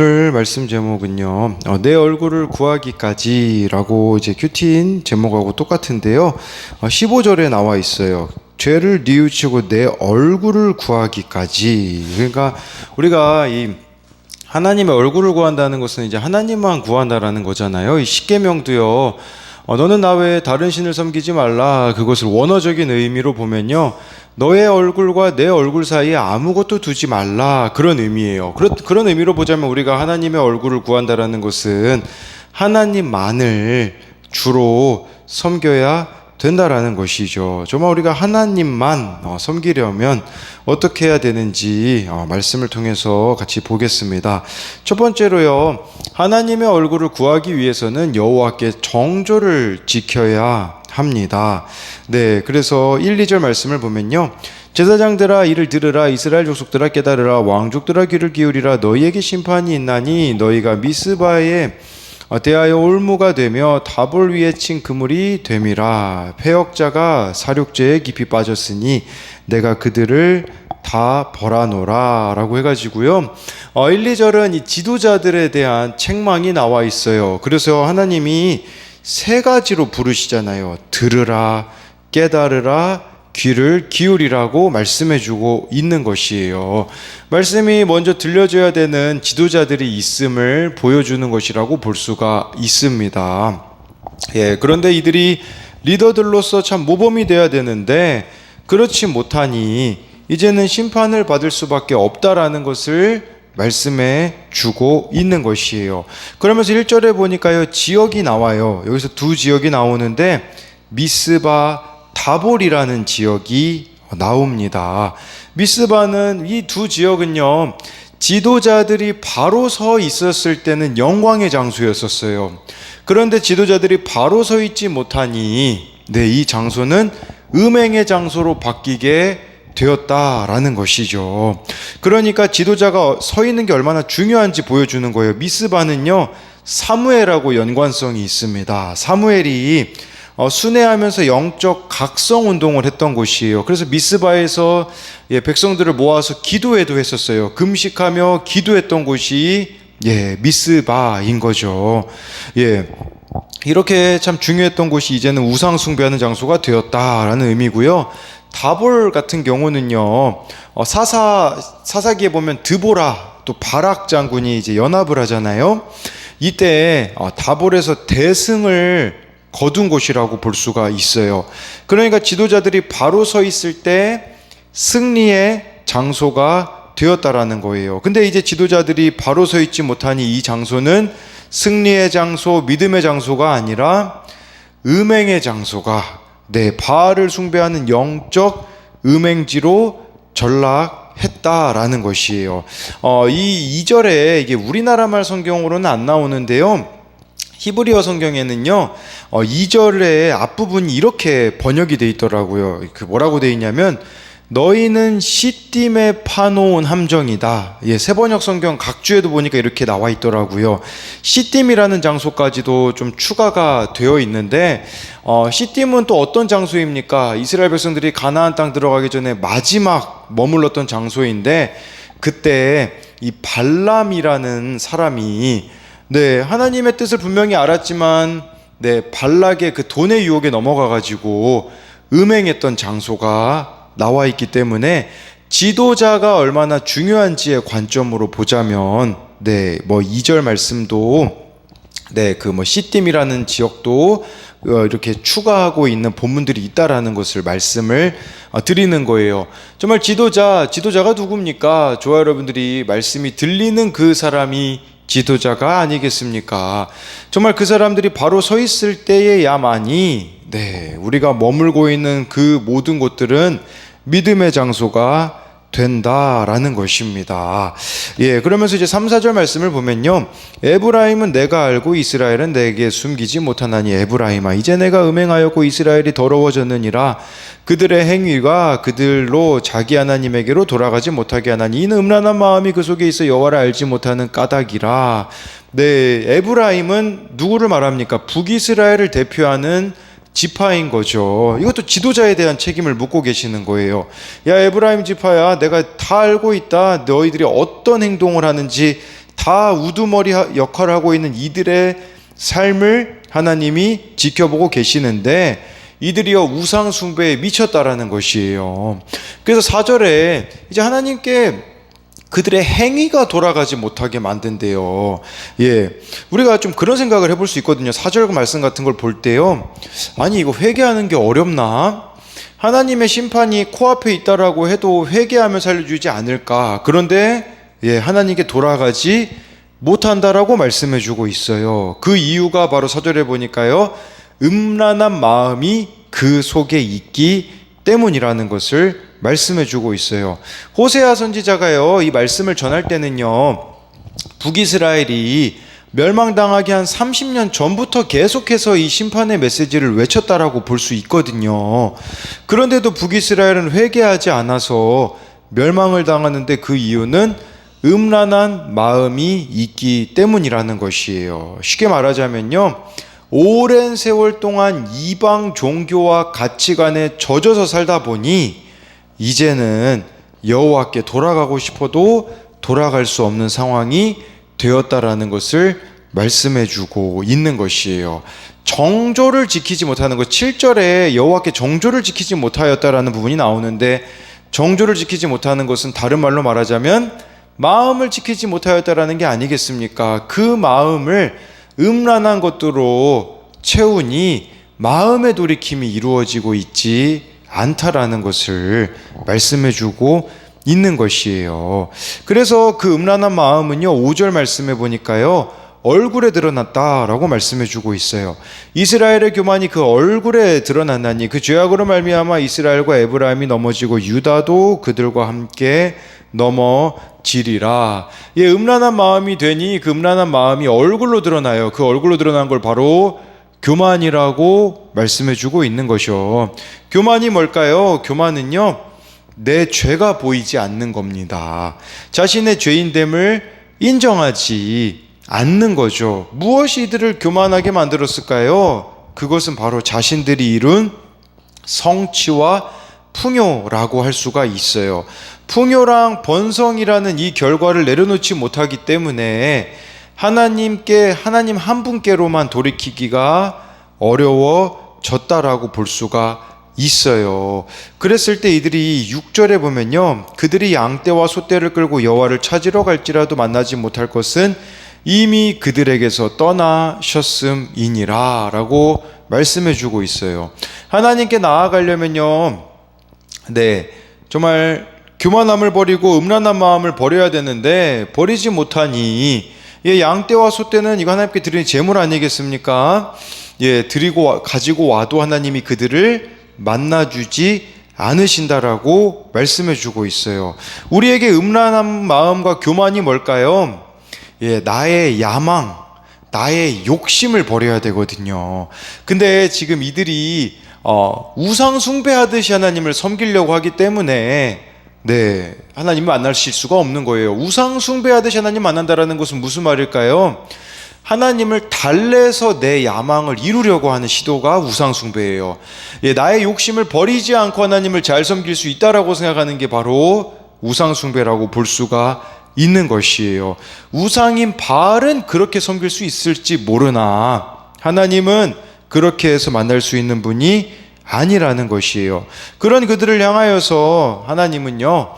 오늘 말씀 제목은요, 내 얼굴을 구하기까지라고 이제 큐티인 제목하고 똑같은데요. 15절에 나와 있어요. 죄를 뉘우치고 내 얼굴을 구하기까지. 그러니까 우리가 이 하나님의 얼굴을 구한다는 것은 이제 하나님만 구한다라는 거잖아요. 이 십계명도요. 너는 나 외에 다른 신을 섬기지 말라. 그것을 원어적인 의미로 보면요, 너의 얼굴과 내 얼굴 사이에 아무것도 두지 말라, 그런 의미예요. 그런 의미로 보자면 우리가 하나님의 얼굴을 구한다라는 것은 하나님만을 주로 섬겨야 된다라는 것이죠. 정말 우리가 하나님만 섬기려면 어떻게 해야 되는지 말씀을 통해서 같이 보겠습니다. 첫 번째로요, 하나님의 얼굴을 구하기 위해서는 여호와께 정조를 지켜야 합니다. 네, 그래서 1, 2절 말씀을 보면요, 제사장들아 이를 들으라, 이스라엘 족속들아 깨달으라, 왕족들아 귀를 기울이라, 너희에게 심판이 있나니 너희가 미스바에 대하여 올무가 되며 다볼 위에 친 그물이 됨이라. 패역자가 사륙제에 깊이 빠졌으니 내가 그들을 다 벌하노라 라고 해가지고요, 1, 2절은 이 지도자들에 대한 책망이 나와 있어요. 그래서 하나님이 세 가지로 부르시잖아요. 들으라, 깨달으라, 귀를 기울이라고 말씀해주고 있는 것이에요. 말씀이 먼저 들려줘야 되는 지도자들이 있음을 보여주는 것이라고 볼 수가 있습니다. 그런데 이들이 리더들로서 참 모범이 돼야 되는데 그렇지 못하니 이제는 심판을 받을 수밖에 없다라는 것을 말씀해 주고 있는 것이에요. 그러면서 1절에 보니까요, 지역이 나와요. 여기서 두 지역이 나오는데 미스바, 다볼이라는 지역이 나옵니다. 미스바는, 이 두 지역은요, 지도자들이 바로 서 있었을 때는 영광의 장소였었어요. 그런데 지도자들이 바로 서 있지 못하니 이 장소는 음행의 장소로 바뀌게 되었다라는 것이죠. 그러니까 지도자가 서 있는 게 얼마나 중요한지 보여주는 거예요. 미스바는요, 사무엘하고 연관성이 있습니다. 사무엘이 순회하면서 영적 각성 운동을 했던 곳이에요. 그래서 미스바에서 백성들을 모아서 기도회도 했었어요. 금식하며 기도했던 곳이 미스바인 거죠. 이렇게 참 중요했던 곳이 이제는 우상 숭배하는 장소가 되었다라는 의미고요. 다볼 같은 경우는요, 사사기에 보면 드보라 또 바락 장군이 이제 연합을 하잖아요. 이때 다볼에서 대승을 거둔 곳이라고 볼 수가 있어요. 그러니까 지도자들이 바로 서 있을 때 승리의 장소가 되었다라는 거예요. 근데 이제 지도자들이 바로 서 있지 못하니 이 장소는 승리의 장소, 믿음의 장소가 아니라 음행의 장소가, 바알을 숭배하는 영적 음행지로 전락했다라는 것이에요. 이 2절에 이게 우리나라 말 성경으로는 안 나오는데요, 히브리어 성경에는요, 2절의 앞부분이 이렇게 번역이 되어 있더라고요. 뭐라고 되어 있냐면, 너희는 시딤에 파놓은 함정이다. 세번역 성경 각주에도 보니까 이렇게 나와 있더라고요. 시딤이라는 장소까지도 좀 추가가 되어 있는데, 시딤은 또 어떤 장소입니까? 이스라엘 백성들이 가나안 땅 들어가기 전에 마지막 머물렀던 장소인데, 그때 이 발람이라는 사람이 하나님의 뜻을 분명히 알았지만 발락의 그 돈의 유혹에 넘어가가지고 음행했던 장소가 나와 있기 때문에 지도자가 얼마나 중요한지의 관점으로 보자면 2절 말씀도 시딤이라는 지역도 이렇게 추가하고 있는 본문들이 있다라는 것을 말씀을 드리는 거예요. 정말 지도자가 누굽니까? 저와 여러분들이 말씀이 들리는 그 사람이 지도자가 아니겠습니까? 정말 그 사람들이 바로 서 있을 때에야만이 우리가 머물고 있는 그 모든 곳들은 믿음의 장소가 된다라는 것입니다. 그러면서 이제 3, 4절 말씀을 보면요, 에브라임은 내가 알고 이스라엘은 내게 숨기지 못하나니 에브라임아 이제 내가 음행하였고 이스라엘이 더러워졌느니라. 그들의 행위가 그들로 자기 하나님에게로 돌아가지 못하게 하나니 이는 음란한 마음이 그 속에 있어 여호와를 알지 못하는 까닭이라. 에브라임은 누구를 말합니까? 북이스라엘을 대표하는 지파인 거죠. 이것도 지도자에 대한 책임을 묻고 계시는 거예요. 야, 에브라임 지파야, 내가 다 알고 있다. 너희들이 어떤 행동을 하는지 다 우두머리 역할을 하고 있는 이들의 삶을 하나님이 지켜보고 계시는데 이들이여 우상 숭배에 미쳤다라는 것이에요. 그래서 4절에 이제 하나님께 그들의 행위가 돌아가지 못하게 만든대요. 우리가 좀 그런 생각을 해볼 수 있거든요. 4절 말씀 같은 걸 볼 때요. 아니 이거 회개하는 게 어렵나? 하나님의 심판이 코앞에 있다라고 해도 회개하면 살려주지 않을까? 그런데 하나님께 돌아가지 못한다라고 말씀해주고 있어요. 그 이유가 바로 4절에 보니까요. 음란한 마음이 그 속에 있기 때문이라는 것을 말씀해주고 있어요. 호세아 선지자가요, 이 말씀을 전할 때는요, 북이스라엘이 멸망당하기 한 30년 전부터 계속해서 이 심판의 메시지를 외쳤다라고 볼 수 있거든요. 그런데도 북이스라엘은 회개하지 않아서 멸망을 당하는데 그 이유는 음란한 마음이 있기 때문이라는 것이에요. 쉽게 말하자면요, 오랜 세월 동안 이방 종교와 가치관에 젖어서 살다 보니 이제는 여호와께 돌아가고 싶어도 돌아갈 수 없는 상황이 되었다라는 것을 말씀해주고 있는 것이에요. 정조를 지키지 못하는 것, 7절에 여호와께 정조를 지키지 못하였다라는 부분이 나오는데, 정조를 지키지 못하는 것은 다른 말로 말하자면 마음을 지키지 못하였다라는 게 아니겠습니까? 그 마음을 음란한 것들로 채우니 마음의 돌이킴이 이루어지고 있지 않다라는 것을 말씀해주고 있는 것이에요. 그래서 그 음란한 마음은요, 5절 말씀해 보니까요, 얼굴에 드러났다라고 말씀해주고 있어요. 이스라엘의 교만이 그 얼굴에 드러났나니 그 죄악으로 말미암아 이스라엘과 에브라임이 넘어지고 유다도 그들과 함께 넘어지리라. 음란한 마음이 되니 그 음란한 마음이 얼굴로 드러나요. 그 얼굴로 드러난 걸 바로 교만이라고 말씀해주고 있는 것이요. 교만이 뭘까요? 교만은요, 내 죄가 보이지 않는 겁니다. 자신의 죄인됨을 인정하지 않는 거죠. 무엇이 이들을 교만하게 만들었을까요? 그것은 바로 자신들이 이룬 성취와 풍요라고 할 수가 있어요. 풍요랑 번성이라는 이 결과를 내려놓지 못하기 때문에 하나님 한 분께로만 돌이키기가 어려워졌다라고 볼 수가 있어요. 그랬을 때 이들이 6절에 보면요, 그들이 양떼와 소떼를 끌고 여호와를 찾으러 갈지라도 만나지 못할 것은 이미 그들에게서 떠나셨음이니라 라고 말씀해주고 있어요. 하나님께 나아가려면요, 정말 교만함을 버리고 음란한 마음을 버려야 되는데 버리지 못하니, 양떼와 소떼는 이거 하나님께 드리는 제물 아니겠습니까? 가지고 와도 하나님이 그들을 만나주지 않으신다라고 말씀해주고 있어요. 우리에게 음란한 마음과 교만이 뭘까요? 나의 야망, 나의 욕심을 버려야 되거든요. 근데 지금 이들이 우상 숭배하듯이 하나님을 섬기려고 하기 때문에 하나님을 만나실 수가 없는 거예요. 우상 숭배하듯이 하나님 만난다라는 것은 무슨 말일까요? 하나님을 달래서 내 야망을 이루려고 하는 시도가 우상 숭배예요. 나의 욕심을 버리지 않고 하나님을 잘 섬길 수 있다라고 생각하는 게 바로 우상 숭배라고 볼 수가 있는 것이에요. 우상인 바알은 그렇게 섬길 수 있을지 모르나 하나님은 그렇게 해서 만날 수 있는 분이 아니라는 것이에요. 그런 그들을 향하여서 하나님은요,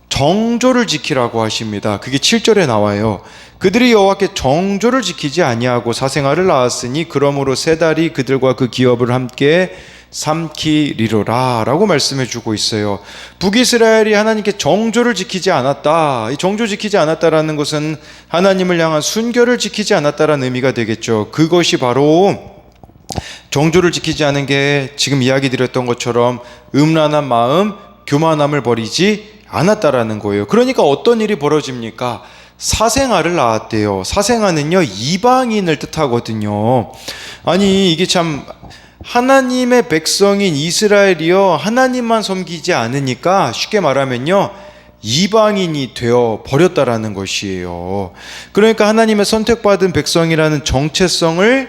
정조를 지키라고 하십니다. 그게 7절에 나와요. 그들이 여호와께 정조를 지키지 아니하고 사생아를 낳았으니 그러므로 세 달이 그들과 그 기업을 함께 삼키리로라 라고 말씀해 주고 있어요. 북이스라엘이 하나님께 정조를 지키지 않았다. 이 정조 지키지 않았다라는 것은 하나님을 향한 순결을 지키지 않았다라는 의미가 되겠죠. 그것이 바로 정조를 지키지 않은 게 지금 이야기 드렸던 것처럼 음란한 마음, 교만함을 버리지 않았다라는 거예요. 그러니까 어떤 일이 벌어집니까? 사생아를 낳았대요. 사생아는요, 이방인을 뜻하거든요. 아니 이게 참, 하나님의 백성인 이스라엘이요, 하나님만 섬기지 않으니까 쉽게 말하면요, 이방인이 되어 버렸다라는 것이에요. 그러니까 하나님의 선택받은 백성이라는 정체성을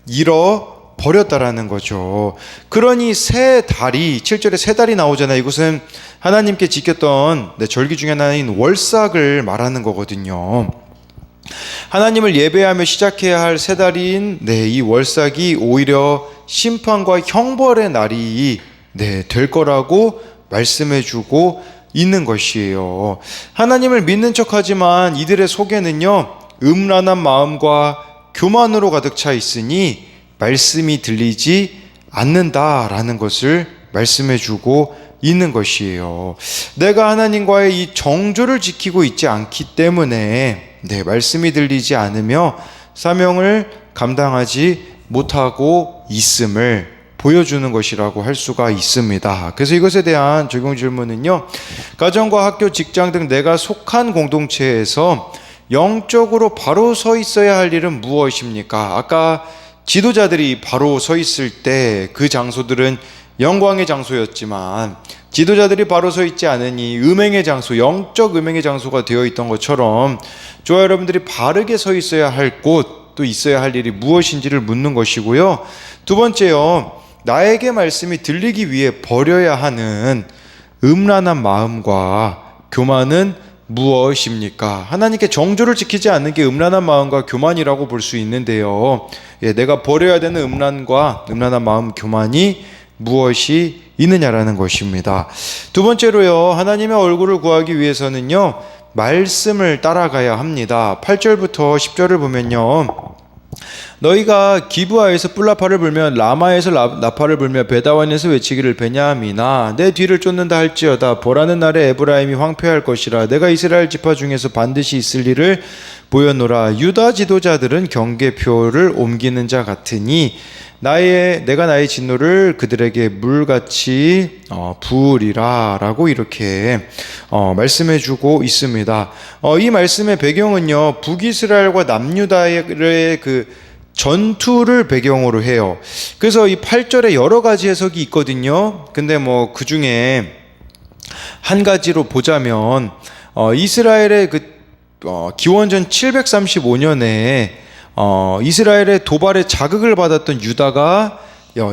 잃어 버렸다라는 거죠. 그러니 세 달이, 7절에 세 달이 나오잖아요. 이것은 하나님께 지켰던 절기 중에 하나인 월삭을 말하는 거거든요. 하나님을 예배하며 시작해야 할 세 달인 이 월삭이 오히려 심판과 형벌의 날이 될 거라고 말씀해주고 있는 것이에요. 하나님을 믿는 척하지만 이들의 속에는요, 음란한 마음과 교만으로 가득 차 있으니 말씀이 들리지 않는다라는 것을 말씀해주고 있는 것이에요. 내가 하나님과의 이 정조를 지키고 있지 않기 때문에 말씀이 들리지 않으며 사명을 감당하지 못하고 있음을 보여주는 것이라고 할 수가 있습니다. 그래서 이것에 대한 적용 질문은요, 가정과 학교, 직장 등 내가 속한 공동체에서 영적으로 바로 서 있어야 할 일은 무엇입니까? 아까 지도자들이 바로 서 있을 때 그 장소들은 영광의 장소였지만 지도자들이 바로 서 있지 않으니 음행의 장소, 영적 음행의 장소가 되어 있던 것처럼 저와 여러분들이 바르게 서 있어야 할 곳, 또 있어야 할 일이 무엇인지를 묻는 것이고요. 두 번째요, 나에게 말씀이 들리기 위해 버려야 하는 음란한 마음과 교만은 무엇입니까? 하나님께 정조를 지키지 않는 게 음란한 마음과 교만이라고 볼 수 있는데요. 내가 버려야 되는 음란한 마음, 교만이 무엇이 있느냐라는 것입니다. 두 번째로요, 하나님의 얼굴을 구하기 위해서는요, 말씀을 따라가야 합니다. 8절부터 10절을 보면요, 너희가 기브아에서 뿔나파를 불며 라마에서 나파를 불며 베다원에서 외치기를 베냐민아 내 뒤를 쫓는다 할지어다 보라는 날에 에브라임이 황폐할 것이라 내가 이스라엘 지파 중에서 반드시 있을 일을 보였노라. 유다 지도자들은 경계표를 옮기는 자 같으니 내가 나의 진노를 그들에게 물같이 부으리라 라고 이렇게 말씀해주고 있습니다. 이 말씀의 배경은요, 북이스라엘과 남유다의 그 전투를 배경으로 해요. 그래서 이 8절에 여러 가지 해석이 있거든요. 근데 뭐 그 중에 한 가지로 보자면 이스라엘의 기원전 735년에 이스라엘의 도발에 자극을 받았던 유다가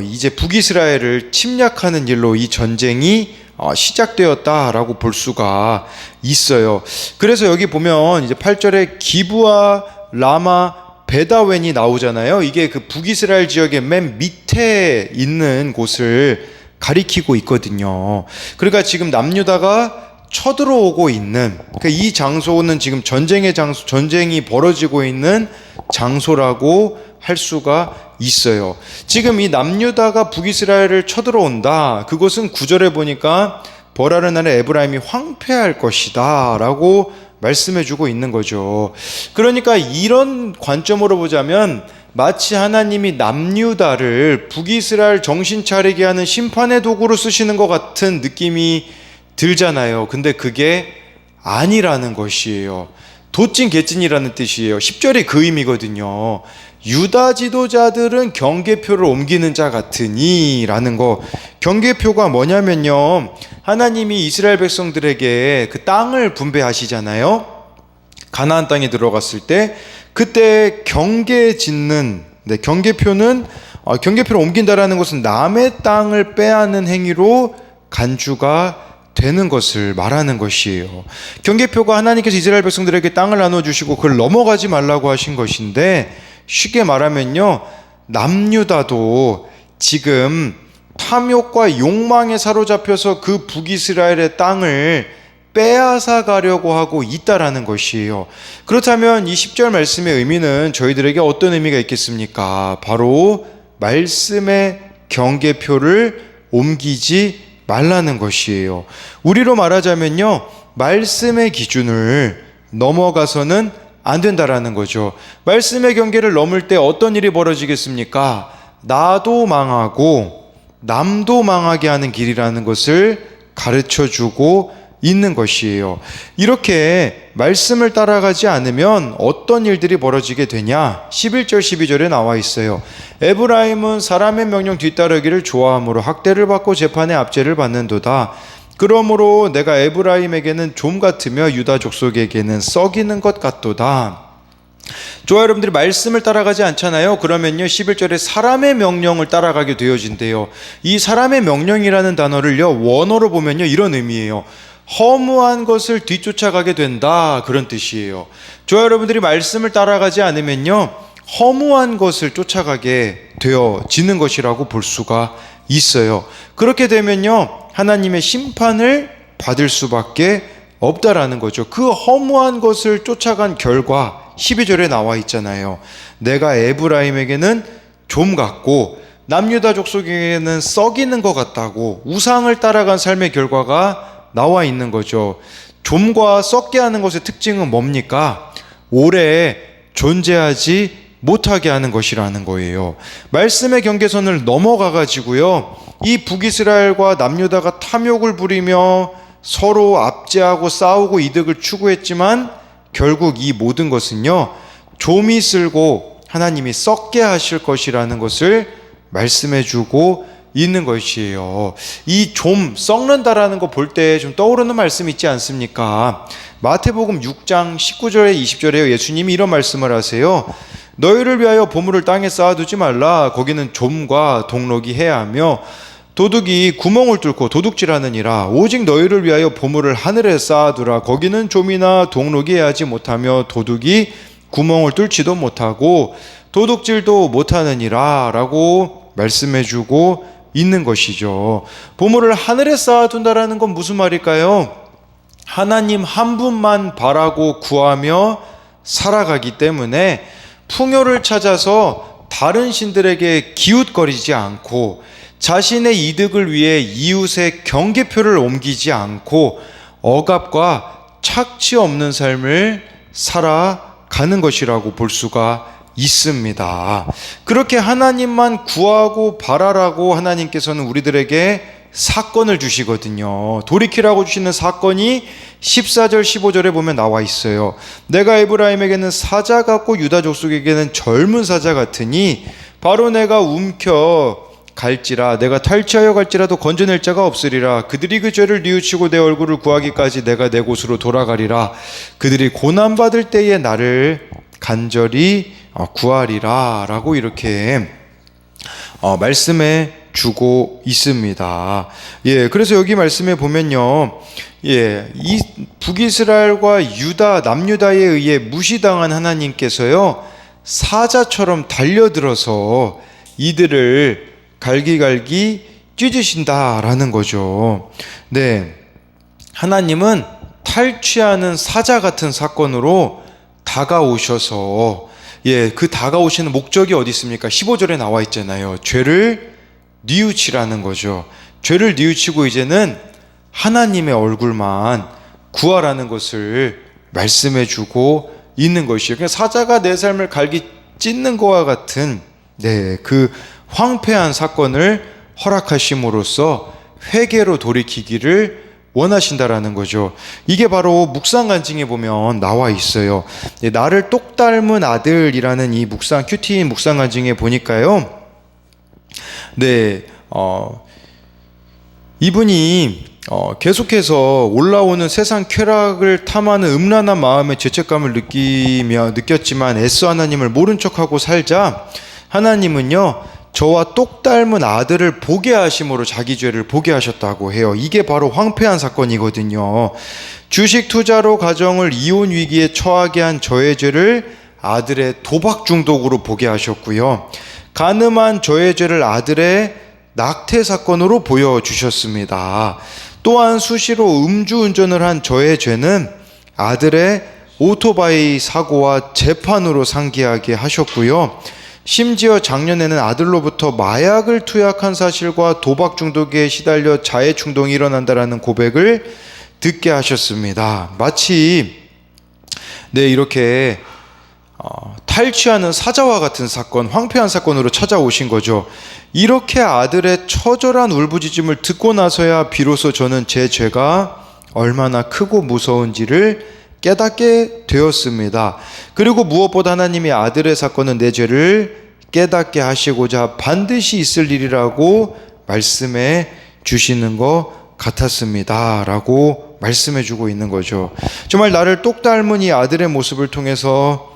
이제 북이스라엘을 침략하는 일로 이 전쟁이 시작되었다라고 볼 수가 있어요. 그래서 여기 보면 이제 8절에 기브아, 라마, 베다웬이 나오잖아요. 이게 그 북이스라엘 지역의 맨 밑에 있는 곳을 가리키고 있거든요. 그러니까 지금 남유다가 쳐들어오고 있는 이 장소는 지금 전쟁이 벌어지고 있는 장소라고 할 수가 있어요. 지금 이 남유다가 북이스라엘을 쳐들어온다. 그것은 9절에 보니까 벌하는 날에 에브라임이 황폐할 것이다 라고 말씀해주고 있는 거죠. 그러니까 이런 관점으로 보자면 마치 하나님이 남유다를 북이스라엘 정신 차리게 하는 심판의 도구로 쓰시는 것 같은 느낌이 들잖아요. 근데 그게 아니라는 것이에요. 도찐 개찐이라는 뜻이에요. 10절이 그 의미거든요. 유다 지도자들은 경계표를 옮기는 자 같으니 라는 거. 경계표가 뭐냐면요, 하나님이 이스라엘 백성들에게 그 땅을 분배하시잖아요. 가나안 땅에 들어갔을 때 그때 경계 짓는 경계표는 경계표를 옮긴다라는 것은 남의 땅을 빼앗는 행위로 간주가 되는 것을 말하는 것이에요. 경계표가 하나님께서 이스라엘 백성들에게 땅을 나눠주시고 그걸 넘어가지 말라고 하신 것인데, 쉽게 말하면요, 남유다도 지금 탐욕과 욕망에 사로잡혀서 그 북이스라엘의 땅을 빼앗아 가려고 하고 있다라는 것이에요. 그렇다면 이 10절 말씀의 의미는 저희들에게 어떤 의미가 있겠습니까? 바로 말씀의 경계표를 옮기지 말라는 것이에요. 우리로 말하자면요, 말씀의 기준을 넘어가서는 안 된다라는 거죠. 말씀의 경계를 넘을 때 어떤 일이 벌어지겠습니까? 나도 망하고 남도 망하게 하는 길이라는 것을 가르쳐주고 있는 것이에요. 이렇게 말씀을 따라가지 않으면 어떤 일들이 벌어지게 되냐? 11절 12절에 나와 있어요. 에브라임은 사람의 명령 뒤따르기를 좋아하므로 학대를 받고 재판의 압제를 받는도다. 그러므로 내가 에브라임에게는 좀 같으며 유다 족속에게는 썩이는 것 같도다. 저와 여러분들이 말씀을 따라가지 않잖아요. 그러면요, 11절에 사람의 명령을 따라가게 되어진대요. 이 사람의 명령이라는 단어를요, 원어로 보면요, 이런 의미예요. 허무한 것을 뒤쫓아가게 된다, 그런 뜻이에요. 저와 여러분들이 말씀을 따라가지 않으면요, 허무한 것을 쫓아가게 되어지는 것이라고 볼 수가 있어요. 그렇게 되면요, 하나님의 심판을 받을 수밖에 없다라는 거죠. 그 허무한 것을 쫓아간 결과 12절에 나와 있잖아요. 내가 에브라임에게는 좀 같고 남유다 족속에게는 썩이는 것 같다고 우상을 따라간 삶의 결과가 나와 있는 거죠. 좀과 썩게 하는 것의 특징은 뭡니까? 오래 존재하지 못하게 하는 것이라는 거예요. 말씀의 경계선을 넘어가 가지고요, 이 북이스라엘과 남유다가 탐욕을 부리며 서로 압제하고 싸우고 이득을 추구했지만 결국 이 모든 것은요, 좀이 쓸고 하나님이 썩게 하실 것이라는 것을 말씀해 주고 있는 것이에요. 이 좀 썩는다라는 거 볼 때 좀 떠오르는 말씀 있지 않습니까? 마태복음 6장 19절에 20절에 예수님이 이런 말씀을 하세요. 너희를 위하여 보물을 땅에 쌓아두지 말라. 거기는 좀과 동록이 해하며 도둑이 구멍을 뚫고 도둑질하느니라. 오직 너희를 위하여 보물을 하늘에 쌓아두라. 거기는 좀이나 동록이 해하지 못하며 도둑이 구멍을 뚫지도 못하고 도둑질도 못하느니라 라고 말씀해주고 있는 것이죠. 보물을 하늘에 쌓아둔다라는 건 무슨 말일까요? 하나님 한 분만 바라고 구하며 살아가기 때문에 풍요를 찾아서 다른 신들에게 기웃거리지 않고 자신의 이득을 위해 이웃의 경계표를 옮기지 않고 억압과 착취 없는 삶을 살아가는 것이라고 볼 수가 있습니다. 그렇게 하나님만 구하고 바라라고 하나님께서는 우리들에게 사건을 주시거든요. 돌이키라고 주시는 사건이 14절 15절에 보면 나와 있어요. 내가 에브라임에게는 사자 같고 유다 족속에게는 젊은 사자 같으니 바로 내가 움켜 갈지라 내가 탈취하여 갈지라도 건져낼 자가 없으리라. 그들이 그 죄를 뉘우치고 내 얼굴을 구하기까지 내가 내 곳으로 돌아가리라. 그들이 고난받을 때에 나를 간절히 구하리라 라고 이렇게 말씀해 주고 있습니다. 예, 그래서 여기 말씀에 보면요, 예, 이 북이스라엘과 유다, 남유다에 의해 무시당한 하나님께서요, 사자처럼 달려들어서 이들을 갈기갈기 찢으신다라는 거죠. 네, 하나님은 탈취하는 사자 같은 사건으로 다가오셔서, 예, 그 다가오시는 목적이 어디 있습니까? 15절에 나와 있잖아요. 죄를 뉘우치라는 거죠. 죄를 뉘우치고 이제는 하나님의 얼굴만 구하라는 것을 말씀해 주고 있는 것이에요. 그러니까 사자가 내 삶을 갈기 찢는 것과 같은, 네, 그 황폐한 사건을 허락하심으로써 회개로 돌이키기를 원하신다라는 거죠. 이게 바로 묵상간증에 보면 나와 있어요. 나를 똑 닮은 아들이라는 이 큐티인 묵상간증에 보니까요, 네, 이분이 계속해서 올라오는 세상 쾌락을 탐하는 음란한 마음의 죄책감을 느꼈지만 애써 하나님을 모른 척하고 살자 하나님은요, 저와 똑 닮은 아들을 보게 하심으로 자기 죄를 보게 하셨다고 해요. 이게 바로 황폐한 사건이거든요. 주식 투자로 가정을 이혼 위기에 처하게 한 저의 죄를 아들의 도박 중독으로 보게 하셨고요. 간음한 저의 죄를 아들의 낙태 사건으로 보여주셨습니다. 또한 수시로 음주운전을 한 저의 죄는 아들의 오토바이 사고와 재판으로 상기하게 하셨고요. 심지어 작년에는 아들로부터 마약을 투약한 사실과 도박 중독에 시달려 자해 충동이 일어난다라는 고백을 듣게 하셨습니다. 마치 네, 이렇게 탈취하는 사자와 같은 사건, 황폐한 사건으로 찾아오신 거죠. 이렇게 아들의 처절한 울부짖음을 듣고 나서야 비로소 저는 제 죄가 얼마나 크고 무서운지를 깨닫게 되었습니다. 그리고 무엇보다 하나님이 아들의 사건은 내 죄를 깨닫게 하시고자 반드시 있을 일이라고 말씀해 주시는 것 같았습니다 라고 말씀해 주고 있는 거죠. 정말 나를 똑 닮은 이 아들의 모습을 통해서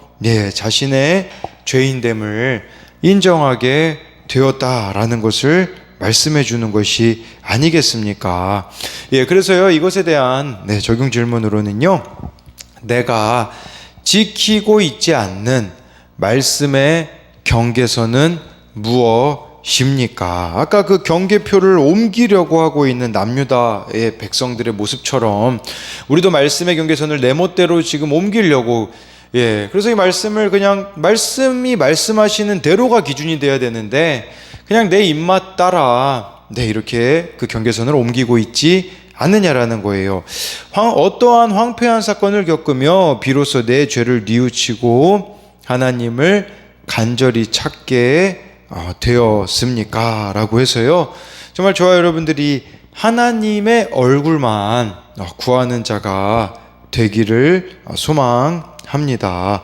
자신의 죄인됨을 인정하게 되었다라는 것을 말씀해 주는 것이 아니겠습니까? 예, 그래서요, 이것에 대한 적용 질문으로는요, 내가 지키고 있지 않는 말씀의 경계선은 무엇입니까? 아까 그 경계표를 옮기려고 하고 있는 남유다의 백성들의 모습처럼 우리도 말씀의 경계선을 내 멋대로 지금 옮기려고, 그래서 이 말씀을 그냥 말씀이 말씀하시는 대로가 기준이 돼야 되는데 그냥 내 입맛 따라 이렇게 그 경계선을 옮기고 있지 않느냐라는 거예요. 어떠한 황폐한 사건을 겪으며 비로소 내 죄를 뉘우치고 하나님을 간절히 찾게 되었습니까? 라고 해서요, 정말 저와 여러분들이 하나님의 얼굴만 구하는 자가 되기를 소망합니다.